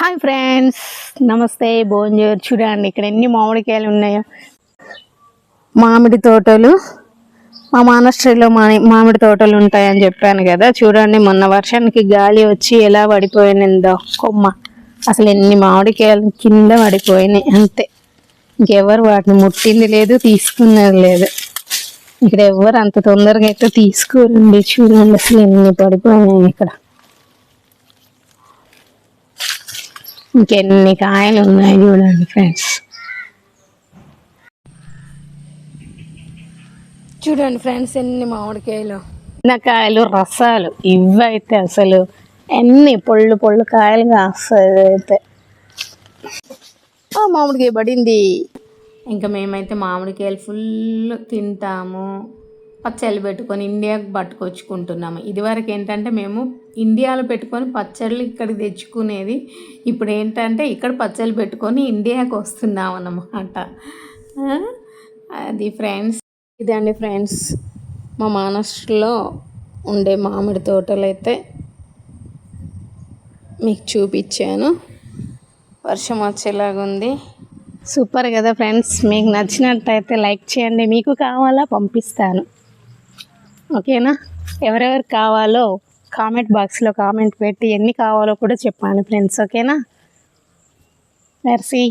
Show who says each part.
Speaker 1: Hi friends, నమస్తే. బోంజూర్. చూడండి ఇక్కడ ఎన్ని మామిడికాయలు ఉన్నాయో. మామిడి తోటలు మా మానస్ట్రీలో మామిడి తోటలు ఉంటాయని చెప్పాను కదా. చూడండి మొన్న వర్షానికి గాలి వచ్చి ఎలా పడిపోయినందో కొమ్మ. అసలు ఎన్ని మామిడికాయలు కింద పడిపోయినాయి అంతే. ఇంకెవరు వాటిని ముట్టింది లేదు, తీసుకున్నది లేదు. ఇక్కడ ఎవరు అంత తొందరగా అయితే తీసుకోరండి. చూడండి అసలు ఎన్ని పడిపోయినాయి ఇక్కడ. ఇంకెన్ని కాయలు ఉన్నాయి చూడండి ఫ్రెండ్స్. చూడండి ఫ్రెండ్స్ ఎన్ని మామిడికాయలు, కాయలు, రసాలు. ఇవైతే అసలు ఎన్ని పొళ్ళు పొళ్ళు కాయలు కాస్తాయి. అయితే మామిడికాయ పడింది. ఇంకా మేమైతే మామిడికాయలు ఫుల్ తింటాము. పచ్చళ్ళు పెట్టుకొని ఇండియాకి పట్టుకొచ్చుకుంటున్నాము. ఇదివరకు ఏంటంటే మేము ఇండియాలో పెట్టుకొని పచ్చళ్ళు ఇక్కడికి తెచ్చుకునేది. ఇప్పుడు ఏంటంటే ఇక్కడ పచ్చళ్ళు పెట్టుకొని ఇండియాకి వస్తున్నాం అన్నమాట. అది ఫ్రెండ్స్. ఇదండి ఫ్రెండ్స్ మా మహారాష్ట్రలో ఉండే మామిడి తోటలు అయితే మీకు చూపించాను. వర్షం వచ్చేలాగుంది. సూపర్ కదా ఫ్రెండ్స్. మీకు నచ్చినట్టయితే లైక్ చేయండి. మీకు కావాలా పంపిస్తాను, ఓకేనా? ఎవరెవరు కావాలో కామెంట్ బాక్స్లో కామెంట్ పెట్టి ఎన్ని కావాలో కూడా చెప్పాను ఫ్రెండ్స్, ఓకేనా? మెర్సీ.